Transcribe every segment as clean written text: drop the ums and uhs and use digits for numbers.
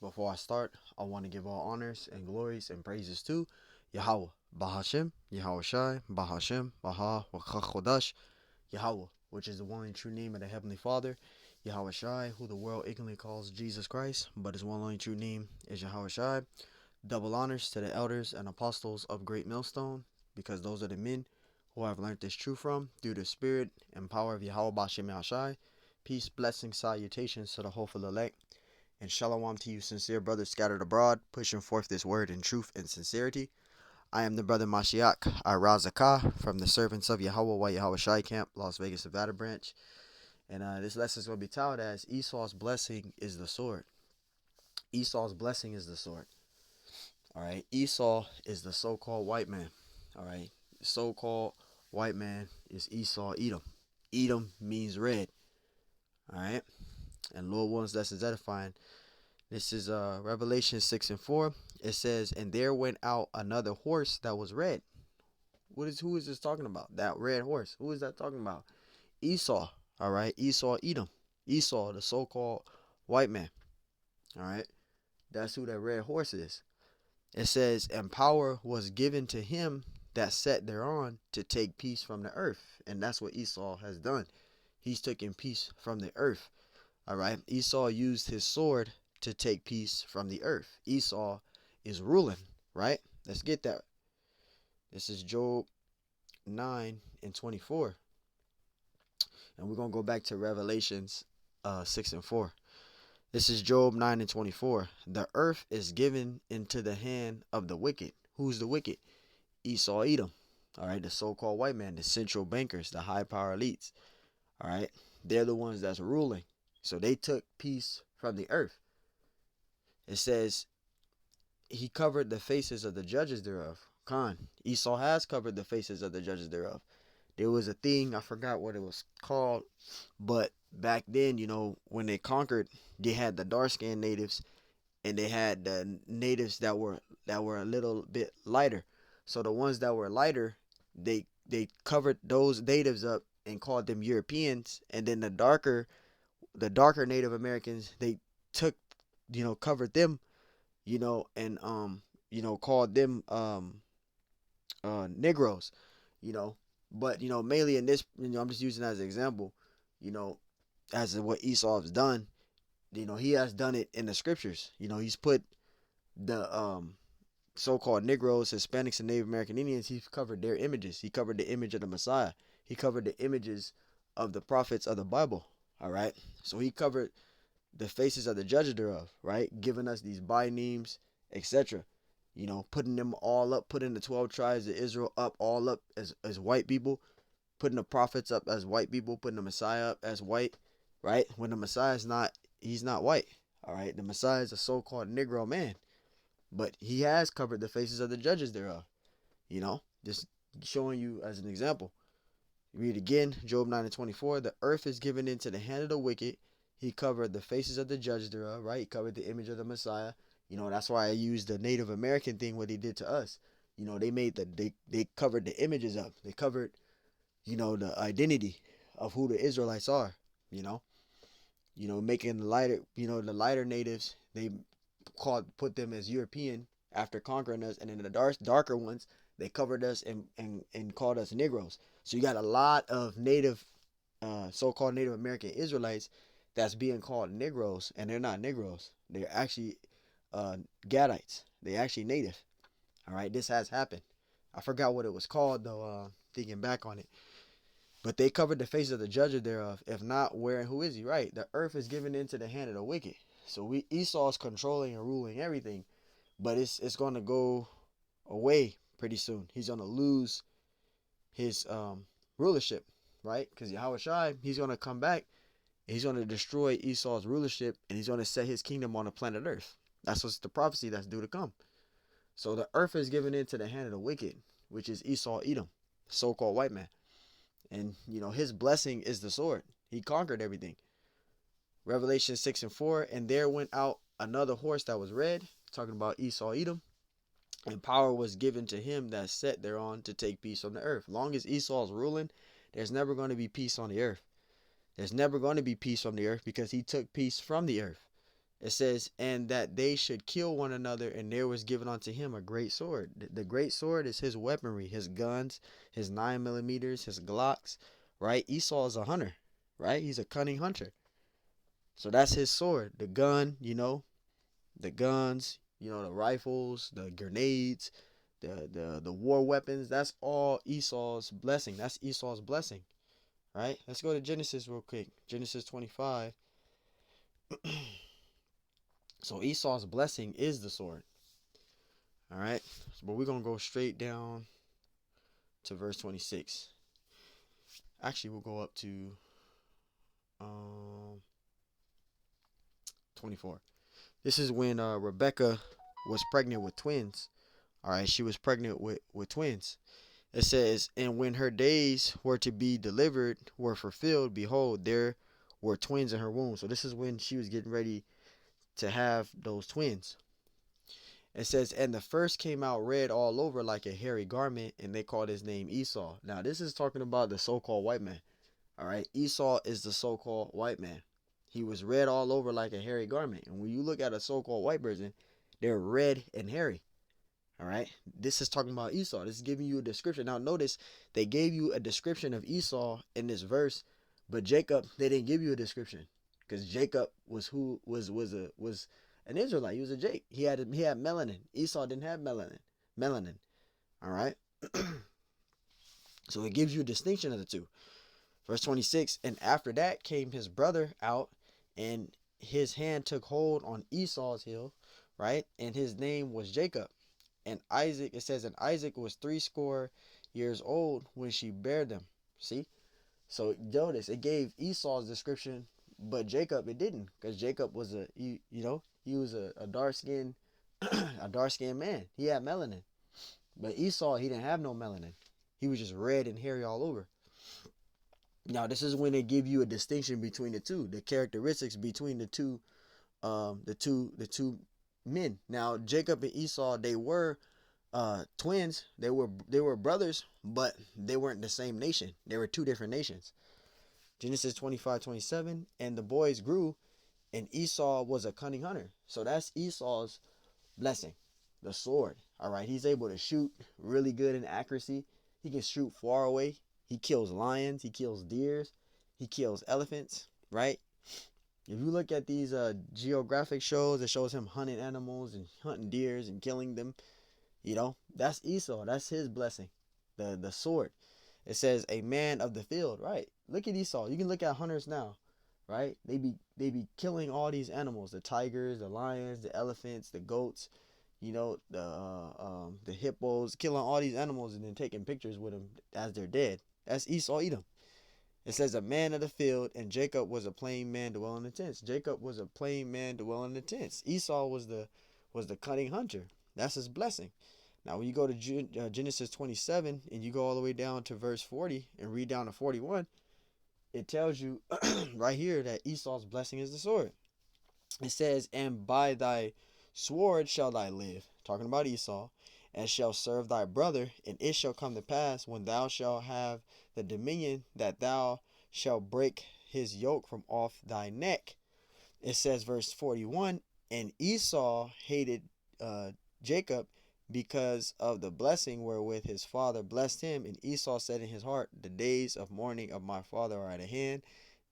Before I start, I want to give all honors and glories and praises to Yahweh, Bahashem, Yahweh Shai, Bahashem, Baha, Wakachodash, Yahweh, which is the one and true name of the Heavenly Father, Yahweh Shai, who the world ignorantly calls Jesus Christ, but his one only true name is Yahweh Shai. Double honors to the elders and apostles of Great Millstone, because those are the men who I've learned this truth from, through the spirit and power of Yahweh Bashem Yahshai. Peace, blessings, salutations to the hopeful elect. And shalom to you, sincere brothers scattered abroad, pushing forth this word in truth and sincerity. I am the brother Mashiach Arazakah from the Servants of Yahweh White Yahweh Shai Camp, Las Vegas, Nevada branch. And this lesson is going to be titled as Esau's blessing is the sword. Esau's blessing is the sword. All right. Esau is the so-called white man. All right. The so-called white man is Esau, Edom. Edom means red. All right. And Lord wants lessons edifying. This is Revelation 6 and 4. It says, and there went out another horse that was red. Who is this talking about? That red horse. Who is that talking about? Esau. All right. Esau, Edom. Esau, the so-called white man. All right. That's who that red horse is. It says, and power was given to him that sat thereon to take peace from the earth. And that's what Esau has done. He's taken peace from the earth. All right. Esau used his sword to take peace from the earth. Esau is ruling, right? Let's get that. This is Job 9 and 24. And we're going to go back to Revelations 6 and 4. This is Job 9 and 24. The earth is given into the hand of the wicked. Who's the wicked? Esau, Edom. All right, the so-called white man, the central bankers, the high power elites. All right, they're the ones that's ruling. So they took peace from the earth. It says, he covered the faces of the judges thereof. Esau has covered the faces of the judges thereof. There was a thing, I forgot what it was called, but back then, when they conquered, they had the dark-skinned natives, and they had the natives that were a little bit lighter. So the ones that were lighter, they covered those natives up and called them Europeans, and then the darker Native Americans, they took, covered them, and called them Negroes, but mainly in this, I'm just using as an example, as what Esau has done. He has done it in the scriptures. He's put the so-called Negroes, Hispanics, and Native American Indians. He's covered their images. He covered the image of the Messiah. He covered the images of the prophets of the Bible. All right. So he covered the faces of the judges thereof, right? Giving us these by names, etc. Putting them all up, putting the 12 tribes of Israel all up as white people, putting the prophets up as white people, putting the Messiah up as white, right? When the Messiah is not, he's not white. All right. The Messiah is a so-called Negro man, but he has covered the faces of the judges thereof. Just showing you as an example. Read again, Job 9 and 24. The earth is given into the hand of the wicked. He covered the faces of the judges thereof, right? He covered the image of the Messiah. That's why I used the Native American thing, what he did to us. They covered the images up. They covered, the identity of who the Israelites are, making the the lighter natives, they put them as European after conquering us, and then the darker ones, they covered us and called us Negroes. So you got a lot of so-called Native American Israelites that's being called Negroes, and they're not Negroes. They're actually Gadites. They're actually native. All right, this has happened. I forgot what it was called though. Thinking back on it, but they covered the face of the judges thereof. If not, where and who is he? Right, the earth is given into the hand of the wicked. So Esau is controlling and ruling everything, but it's going to go away pretty soon. He's going to lose his rulership, right? Because Yahweh Shai, he's going to come back. He's going to destroy Esau's rulership, and he's going to set his kingdom on the planet Earth. That's what's the prophecy that's due to come. So the earth is given into the hand of the wicked, which is Esau, Edom, so-called white man. And, his blessing is the sword. He conquered everything. Revelation 6 and 4, and there went out another horse that was red, talking about Esau, Edom, and power was given to him that sat thereon to take peace on the earth. Long as Esau's ruling, there's never going to be peace on the earth. There's never going to be peace on the earth because he took peace from the earth. It says, and that they should kill one another, and there was given unto him a great sword. The great sword is his weaponry, his guns, his 9 millimeters, his Glocks, right? Esau is a hunter, right? He's a cunning hunter. So that's his sword. The gun, the guns, the rifles, the grenades, the war weapons. That's all Esau's blessing. That's Esau's blessing, right? Let's go to Genesis real quick. Genesis 25. So Esau's blessing is the sword. All right, but we're gonna go straight down to verse 26. Actually, we'll go up to 24. This is when Rebecca was pregnant with twins. All right, she was pregnant with twins. It says, and when her days were to be delivered were fulfilled, behold, there were twins in her womb. So this is when she was getting ready to have those twins. It says, and the first came out red all over like a hairy garment, and they called his name Esau. Now, this is talking about the so-called white man. All right, Esau is the so-called white man. He was red all over like a hairy garment. And when you look at a so-called white person, they're red and hairy. All right, this is talking about Esau. This is giving you a description. Now, notice they gave you a description of Esau in this verse, but Jacob, they didn't give you a description, because Jacob was an Israelite. He was a Jake. He had melanin. Esau didn't have melanin. All right. So it gives you a distinction of the two. Verse 26, and after that came his brother out, and his hand took hold on Esau's heel, right? And his name was Jacob. And Isaac, it says, and Isaac was 80 years old when she bare them. See? So notice it gave Esau's description, but Jacob it didn't, because Jacob was he was a dark skinned a dark skinned man. He had melanin. But Esau, he didn't have no melanin. He was just red and hairy all over. Now this is when they give you a distinction between the two, the characteristics between the two men. Now Jacob and Esau, they were twins. They were brothers, but they weren't the same nation. They were two different nations. Genesis 25:27, and the boys grew, and Esau was a cunning hunter. So that's Esau's blessing, the sword. All right, he's able to shoot really good in accuracy. He can shoot far away. He kills lions. He kills deers. He kills elephants. Right? If you look at these geographic shows, it shows him hunting animals and hunting deers and killing them. That's Esau. That's his blessing, the sword. It says a man of the field. Right? Look at Esau. You can look at hunters now. Right? They be killing all these animals: the tigers, the lions, the elephants, the goats. The hippos, killing all these animals and then taking pictures with them as they're dead. That's Esau Edom. It says a man of the field, and Jacob was a plain man dwelling in the tents. Jacob was a plain man dwelling in the tents. Esau was the cunning hunter. That's his blessing. Now, when you go to Genesis 27 and you go all the way down to verse 40 and read down to 41, it tells you right here that Esau's blessing is the sword. It says, and by thy sword shall thy live, talking about Esau, and shall serve thy brother, and it shall come to pass when thou shalt have the dominion that thou shalt break his yoke from off thy neck. It says, verse 41, and Esau hated Jacob because of the blessing wherewith his father blessed him. And Esau said in his heart, the days of mourning of my father are at hand,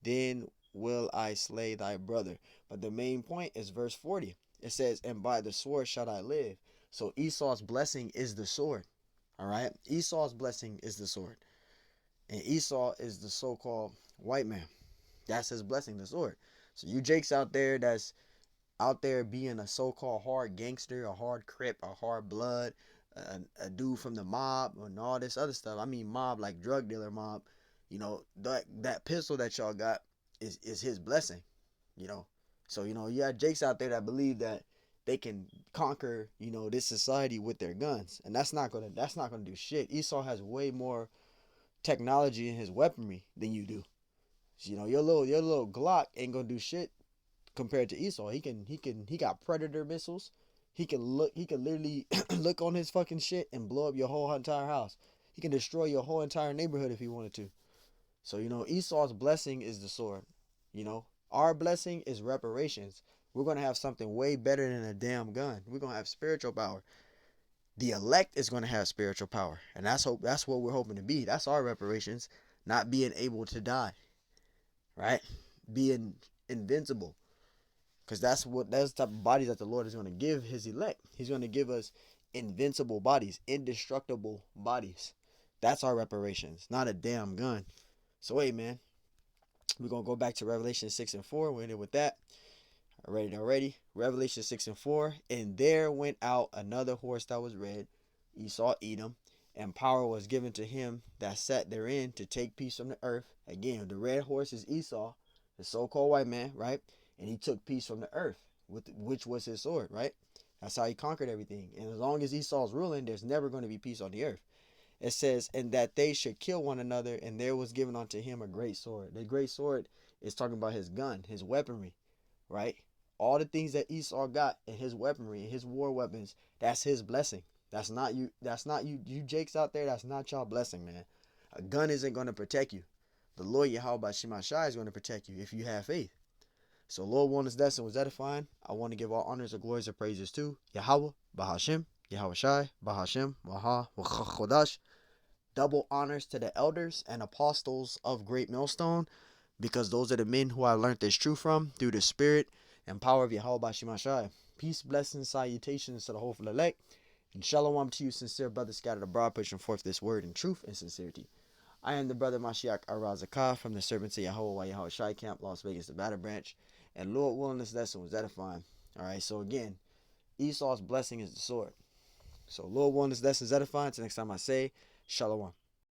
then will I slay thy brother. But the main point is verse 40. It says, and by the sword shall I live. So Esau's blessing is the sword. All right? Esau's blessing is the sword. And Esau is the so-called white man. That's his blessing, the sword. So you Jakes out there that's out there being a so-called hard gangster, a hard crip, a hard blood, a dude from the mob and all this other stuff. I mean mob like drug dealer mob. That pistol that y'all got is his blessing. So you got Jakes out there that believe that they can conquer this society with their guns, and that's not gonna do shit. Esau has way more technology in his weaponry than you do. So, your little Glock ain't gonna do shit compared to Esau. He got predator missiles. He can literally look on his fucking shit and blow up your whole entire house. He can destroy your whole entire neighborhood if he wanted to. So Esau's blessing is the sword. Our blessing is reparations. We're going to have something way better than a damn gun. We're going to have spiritual power. The elect is going to have spiritual power. And that's what we're hoping to be. That's our reparations. Not being able to die. Right? Being invincible. Because that's the type of bodies that the Lord is going to give his elect. He's going to give us invincible bodies, indestructible bodies. That's our reparations, not a damn gun. So wait, man. We're going to go back to Revelation 6 and 4. We're in it with that. Already. Revelation 6 and 4. And there went out another horse that was red, Esau, Edom, and power was given to him that sat therein to take peace from the earth. Again, the red horse is Esau, the so-called white man, right? And he took peace from the earth, which was his sword, right? That's how he conquered everything. And as long as Esau's ruling, there's never going to be peace on the earth. It says, and that they should kill one another, and there was given unto him a great sword. The great sword is talking about his gun, his weaponry, right? All the things that Esau got in his weaponry, his war weapons, that's his blessing. That's not you. That's not you. You Jakes out there, that's not y'all blessing, man. A gun isn't going to protect you. The Lord Yahweh Shema Shai is going to protect you if you have faith. So Lord willing, this lesson was edifying. I want to give all honors and glories and praises to Yahweh, Bahashem, Yahweh Shai, Bahashem, Waha, Wachachodash. Double honors to the elders and apostles of Great Millstone, because those are the men who I learned this truth from through the spirit and power of Yahweh Shema Shai. Peace, blessings, salutations to the hopeful elect. And shalom to you, sincere brothers scattered abroad, pushing forth this word in truth and sincerity. I am the brother Mashiach Arazakah from the Servants of Yahweh Yahweh Shai Camp, Las Vegas, the Battle Branch. And Lord willing, this lesson was edifying. Alright, so again, Esau's blessing is the sword. So Lord willing, this lesson is edifying. Until next time I say, shalom.